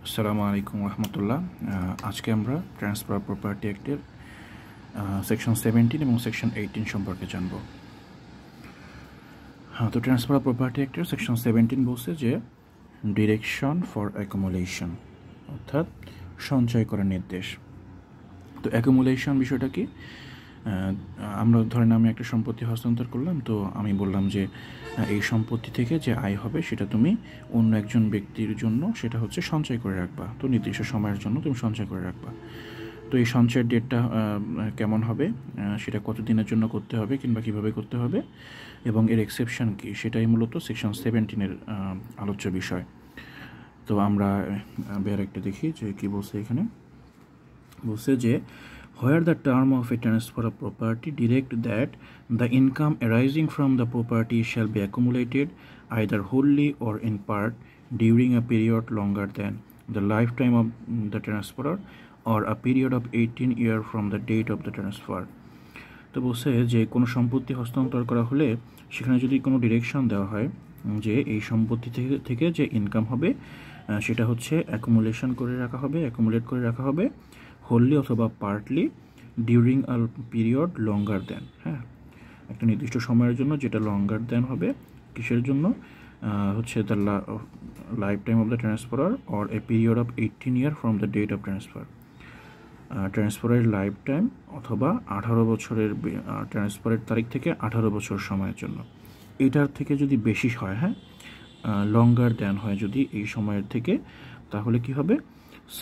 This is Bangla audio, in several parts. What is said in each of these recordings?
আসসালামু আলাইকুম রহমতুল্লাহ। আজকে আমরা ট্রান্সফার প্রপার্টি অ্যাক্টের সেকশন 17 এবং সেকশন 18 সম্পর্কে জানব। তো ট্রান্সফার প্রপার্টি অ্যাক্টের সেকশন 17 বলছে যে ডিরেকশন ফর অ্যাকুমুলেশন, অর্থাৎ সঞ্চয় করার নির্দেশ। তো অ্যাকুমুলেশন বিষয়টা কি? আমরা ধরেন আমি একটা সম্পত্তি হস্তান্তর করলাম, তো আমি বললাম যে এই সম্পত্তি থেকে যে আয় হবে সেটা তুমি অন্য একজন ব্যক্তির জন্য সেটা হচ্ছে সঞ্চয় করে রাখবা। তো নির্দিষ্ট সময়ের জন্য তুমি সঞ্চয় করে রাখবা। তো এই সঞ্চয়ের ডেটটা কেমন হবে, সেটা কতদিনের জন্য করতে হবে কিংবা কীভাবে করতে হবে এবং এর এক্সেপশন কী, সেটাই মূলত সেকশন 17-এর আলোচ্য বিষয়। তো আমরা বের একটা দেখি যে কী বলছে এখানে। বলছে যে where the term of a transfer of property direct that the income arising from the property shall be accumulated either wholly or in part during a period longer than the lifetime of the transferor or a period of 18 years from the date of the transfer. তো বলছে যে কোনো সম্পত্তি হস্তান্তর করা হলে সেখানে যদি কোনো ডিরেকশন দেওয়া হয় যে এই সম্পত্তি থেকে যে ইনকাম হবে সেটা হচ্ছে অ্যাকুমুলেট করে রাখা হবে হোললি অথবা পার্টলি ডিউরিং আ পিরিয়ড লঙ্গার দেন, হ্যাঁ, একটা নির্দিষ্ট সময়ের জন্য যেটা লঙ্গার দেন হবে। কিসের জন্য? হচ্ছে the lifetime of the transferor or a period of 18 year from the date of transfer. ট্রান্সফারের লাইফ টাইম অথবা 18 বছরের ট্রান্সফারের তারিখ থেকে 18 বছর সময়ের জন্য। এটার থেকে যদি বেশি হয়, হ্যাঁ, লঙ্গার দেন হয় যদি এই সময়ের থেকে, তাহলে কি হবে?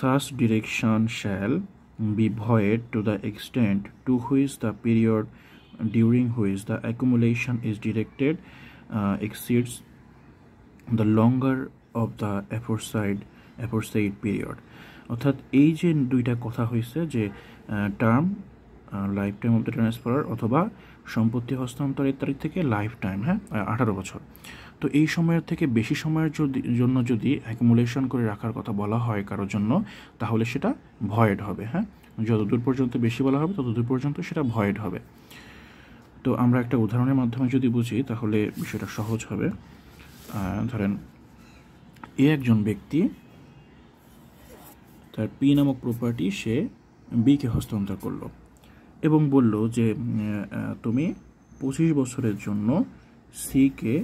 such direction shall be void to the extent to which the period during which the accumulation is directed exceeds the longer of the aforesaid period. অর্থাৎ এই যে দুইটা কথা হয়েছে যে term lifetime of the transferor অথবা সম্পত্তি হস্তান্তরের তারিখ থেকে লাইফ টাইম, হ্যাঁ, 18 বছর। তো এই সময়ের থেকে বেশি সময়ের জন্য যদি অ্যাকুমুলেশন করে রাখার কথা বলা হয় কারোর জন্য, তাহলে সেটা ভয়েড হবে, হ্যাঁ, যতদূর পর্যন্ত বেশি বলা হবে ততদূর পর্যন্ত সেটা ভয়েড হবে। তো আমরা একটা উদাহরণের মাধ্যমে যদি বুঝি তাহলে বিষয়টা সহজ হবে। ধরেন একজন ব্যক্তি তার পি নামক প্রপার্টি সে বিকে হস্তান্তর করলো এবং বলল যে তুমি 25 বছরের জন্য সিকে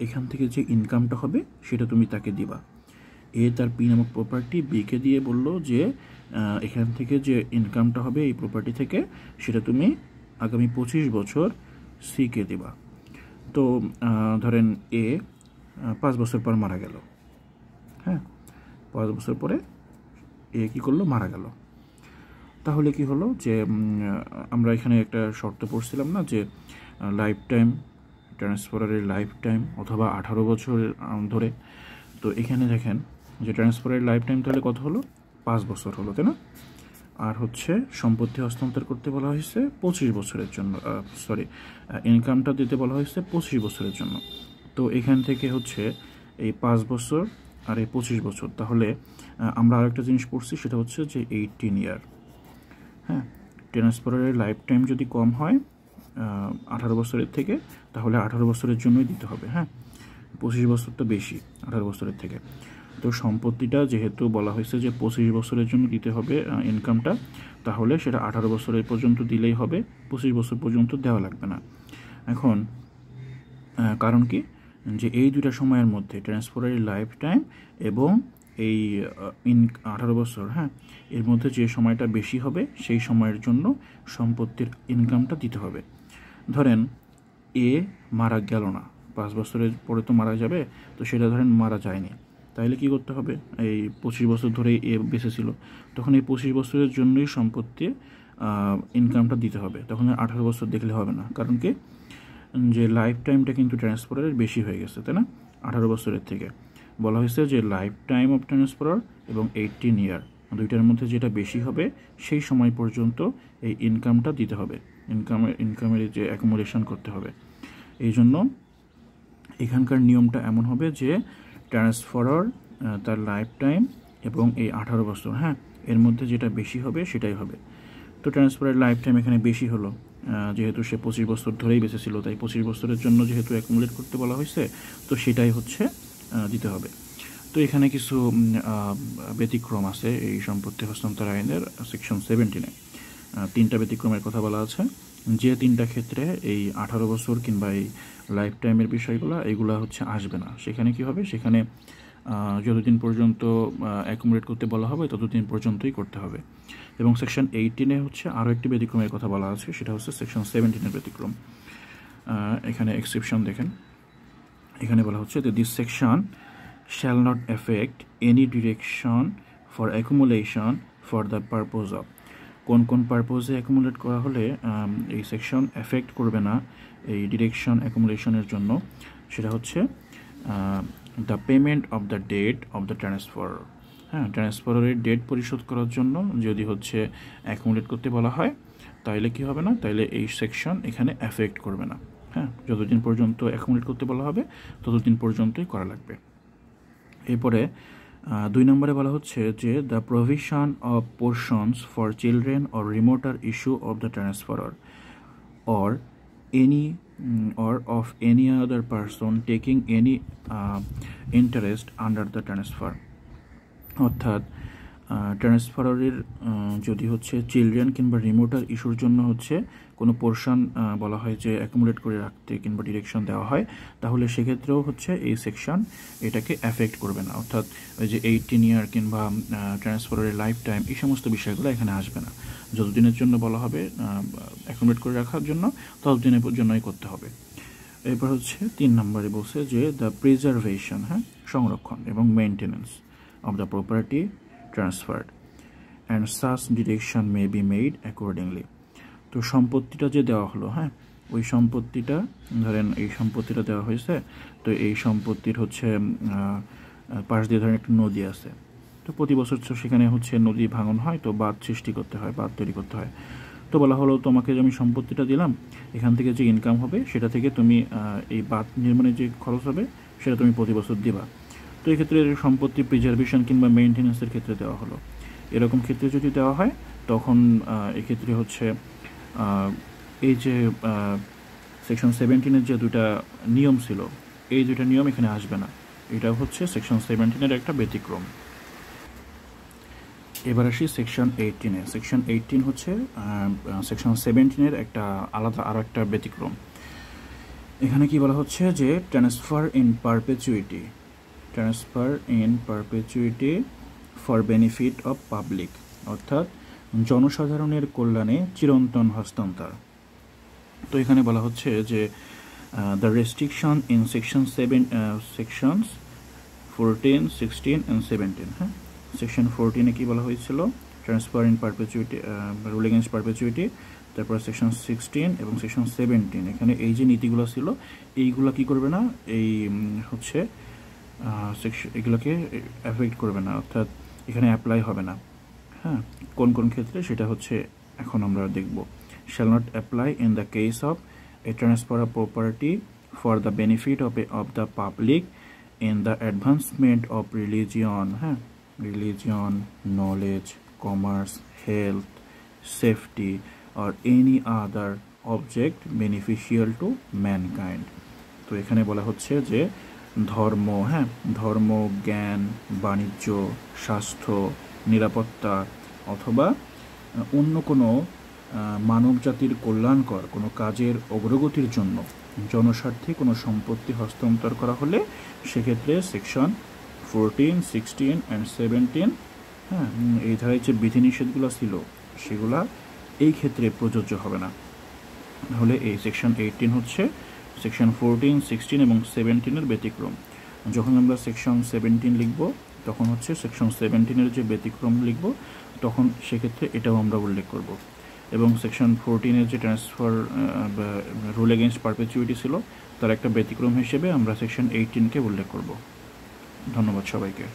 এখান থেকে যে ইনকামটা হবে সেটা তুমি তাকে দিবা। তার পি নামক প্রপার্টি বিকে দিয়ে বলল যে এখান থেকে যে ইনকামটা হবে এই প্রপার্টি থেকে সেটা তুমি আগামী 25 বছর সিকে দিবা। তো ধরেন 5 বছর পর মারা গেল, হ্যাঁ, 5 বছর পরে কী করলো? মারা গেল। তাহলে কি হলো যে আমরা এখানে একটা শর্ত পড়ছিলাম না যে লাইফ টাইম ট্রান্সফারের লাইফ টাইম অথবা 18 বছরের ধরে। তো এখানে দেখেন যে ট্রান্সফারের লাইফ টাইম তাহলে কত হলো? 5 বছর হলো, তাই না? আর হচ্ছে সম্পত্তি হস্তান্তর করতে বলা হয়েছে 25 বছরের জন্য, ইনকামটা দিতে বলা হয়েছে 25 বছরের জন্য। তো এখান থেকে হচ্ছে এই 5 বছর আর এই 25 বছর, তাহলে আমরা আরেকটা জিনিস পড়ছি সেটা হচ্ছে যে 18 ইয়ার, হ্যাঁ। ট্রান্সফারের লাইফ টাইম যদি কম হয় 18 বছরের থেকে, তাহলে 18 বছরের জন্যই দিতে হবে, হ্যাঁ, 25 বছর তো বেশি 18 বছরের থেকে। তো সম্পত্তিটা যেহেতু বলা হয়েছে যে 25 বছরের জন্য দিতে হবে ইনকামটা, তাহলে সেটা 18 বছরের পর্যন্ত দিলেই হবে, 25 বছর পর্যন্ত দেওয়া লাগবে না। এখন কারণ কি? যে এই দুইটা সময়ের মধ্যে ট্রান্সফারের লাইফ টাইম এবং এই 18 বছর, হ্যাঁ, এর মধ্যে যে সময়টা বেশি হবে সেই সময়ের জন্য সম্পত্তির ইনকামটা দিতে হবে। ধরেন মারা গেল না, 5 বছরের পরে তো মারা যাবে, তো সেটা ধরেন মারা যায়নি, তাহলে কি করতে হবে? এই 25 বছর ধরেই বেঁচে ছিল, তখন এই 25 বছরের জন্যই সম্পত্তির ইনকামটা দিতে হবে। তখন 18 বছর দেখলে হবে না, কারণ কি? যে লাইফ টাইমটা কিন্তু ট্রান্সফারের বেশি হয়ে গেছে, তাই না? 18 বছরের থেকে বলা হয়েছে যে লাইফ টাইম অফ ট্রান্সফারার এবং 18 ইয়ার, দুইটার মধ্যে যেটা বেশি হবে সেই সময় পর্যন্ত এই ইনকামটা দিতে হবে, ইনকামের যে অ্যাকুমুলেশন করতে হবে। এই জন্য এখানকার নিয়মটা এমন হবে যে ট্রান্সফারার তার লাইফ টাইম এবং এই 18 বছর, হ্যাঁ, এর মধ্যে যেটা বেশি হবে সেটাই হবে। তো ট্রান্সফারের লাইফ টাইম এখানে বেশি হলো, যেহেতু সে 25 বছর ধরেই বেঁচে ছিল, তাই 25 বছরের জন্য যেহেতু অ্যাকুমুলেট করতে বলা হয়েছে, তো সেটাই হচ্ছে দিতে হবে। তো এখানে কিছু ব্যতিক্রম আছে এই সম্পত্তি হস্তান্তর আইনের সেকশন 17-এ। 3টা ব্যতিক্রমের কথা বলা আছে, যে 3টা ক্ষেত্রে এই 18 বছর কিংবা এই লাইফ টাইমের বিষয়গুলো এগুলো হচ্ছে আসবে না। সেখানে কি হবে, সেখানে যতদিন পর্যন্ত অ্যাকুমুলেট করতে বলা হবে ততদিন পর্যন্তই করতে হবে। এবং সেকশন 18-এ হচ্ছে আরও একটি ব্যতিক্রমের কথা বলা আছে, সেটা হচ্ছে সেকশন 17-এর ব্যতিক্রম। এখানে এক্সেপশন দেখেন, এখানে বলা হচ্ছে যে this section shall not affect any direction for accumulation for the purpose of, কোন কোন পারপোজে অ্যাকুমুলেট করা হলে এই সেকশন এফেক্ট করবে না এই ডিরেকশন অ্যাকুমুলেশনের জন্য, সেটা হচ্ছে the payment of the date of the transfer. হ্যাঁ, ট্রান্সফারের ডেট পরিশোধ করার জন্য যদি হচ্ছে অ্যাকুমুলেট করতে বলা হয় তাইলে কি হবে না, তাইলে এই সেকশন এখানে এফেক্ট করবে না। হ্যাঁ, যতদিন পর্যন্ত অ্যাকুমুলেট করতে বলা হবে ততদিন পর্যন্তই করা লাগবে। এরপরে 2 নম্বরে বলা হচ্ছে যে the provision of portions for children or remoter issue of the transferor or any or of any other person taking any interest under the transfer, অর্থাৎ ট্রান্সফারের যদি হচ্ছে চিলড্রেন কিংবা রিমোটার ইস্যুর জন্য হচ্ছে কোনো পোর্শন বলা হয় যে অ্যাকুমুলেট করে রাখতে কিংবা ডিরেকশন দেওয়া হয়, তাহলে সেক্ষেত্রেও হচ্ছে এই সেকশন এটাকে অ্যাফেক্ট করবে না। অর্থাৎ ওই যে 18 ইয়ার কিংবা ট্রান্সফারের লাইফ টাইম এই সমস্ত বিষয়গুলো এখানে আসবে না। যতদিনের জন্য বলা হবে অ্যাকুমুলেট করে রাখার জন্য ততদিনের জন্যই করতে হবে। এরপর হচ্ছে 3 নম্বরে বলছে যে দ্য প্রিজার্ভেশন, হ্যাঁ, সংরক্ষণ এবং maintenance of the property transferred and such direction may be made accordingly. তো সম্পত্তিটা যে দেওয়া হলো, হ্যাঁ, ওই সম্পত্তিটা ধরেন এই সম্পত্তিটা দেওয়া হয়েছে, তো এই সম্পত্তির হচ্ছে পাশ দিয়ে ধরেন একটা নদী আছে, তো প্রতি বছর সেখানে হচ্ছে নদী ভাঙন হয়, তো বাঁধ সৃষ্টি করতে হয়, বাঁধ তৈরি করতে হয়। তো বলা হলো তোমাকে যে আমি সম্পত্তিটা দিলাম, এখান থেকে যে ইনকাম হবে সেটা থেকে তুমি এই বাঁধ নির্মাণের যে খরচ হবে সেটা তুমি প্রতি বছর দিবা। তো এক্ষেত্রে সম্পত্তি প্রিজার্ভেশন কিংবা মেইনটেন্যান্সের ক্ষেত্রে দেওয়া হলো। এরকম ক্ষেত্রে যদি দেওয়া হয় তখন এক্ষেত্রে হচ্ছে এই যে সেকশন 17-এর যে 2টা নিয়ম ছিল, এই 2টা নিয়ম এখানে আসবে না। এটা হচ্ছে সেকশন 17-এর একটা ব্যতিক্রম। এবার আসি সেকশন 18-এ। সেকশন 18 হচ্ছে সেকশন 17-এর একটা আলাদা আরও একটা ব্যতিক্রম। এখানে কি বলা হচ্ছে যে transfer in perpetuity for benefit of public, অর্থাৎ জনসাধারণের কল্যাণে চিরন্তন হস্তান্তর। তো এখানে বলা হচ্ছে যে the restriction in sections 14, 16 and 17, হ্যাঁ, সেকশন 14-এ কি বলা হয়েছিল, ট্রান্সফার ইন পারপেচুইটি, রুল এগেইনস্ট পারপেচুইটি। তারপর সেকশন 16 এবং সেকশন 17 এখানে এই যে নীতিগুলো ছিল এইগুলো কি করবে না, এই হচ্ছে এগুলোকে অ্যাফেক্ট করবে না, অর্থাৎ এখানে অ্যাপ্লাই হবে না। হ্যাঁ, কোন কোন ক্ষেত্রে সেটা হচ্ছে এখন আমরা দেখব। Shall not apply in the case of a transfer of property for the benefit of the public in the advancement of religion, হ্যাঁ, religion, knowledge, commerce, health, safety or any other object beneficial to mankind। তো এখানে বলা হচ্ছে যে ধর্ম, হ্যাঁ, ধর্ম, জ্ঞান, বাণিজ্য, স্বাস্থ্য, নিরাপত্তা অথবা অন্য কোনো মানব জাতির কল্যাণকর কোনো কাজের অগ্রগতির জন্য জনস্বার্থে কোনো সম্পত্তি হস্তান্তর করা হলে সেক্ষেত্রে সেকশন 14, 16 and 17, হ্যাঁ, এই ধারায় যে বিধিনিষেধগুলো ছিল সেগুলা এই ক্ষেত্রে প্রযোজ্য হবে না। তাহলে এই সেকশন 18 হচ্ছে সেকশন 14, 16 এবং 17-এর ব্যতিক্রম। যখন আমরা সেকশন 17 লিখব তখন হচ্ছে সেকশন 17-এর যে ব্যতিক্রম লিখব তখন সেক্ষেত্রে এটাও আমরা উল্লেখ করব। এবং সেকশন 14-এর যে ট্রান্সফার রুল এগেইনস্ট পারপেচুইটি ছিল তার একটা ব্যতিক্রম হিসেবে আমরা সেকশন 18-কে উল্লেখ করব। ধন্যবাদ সবাইকে।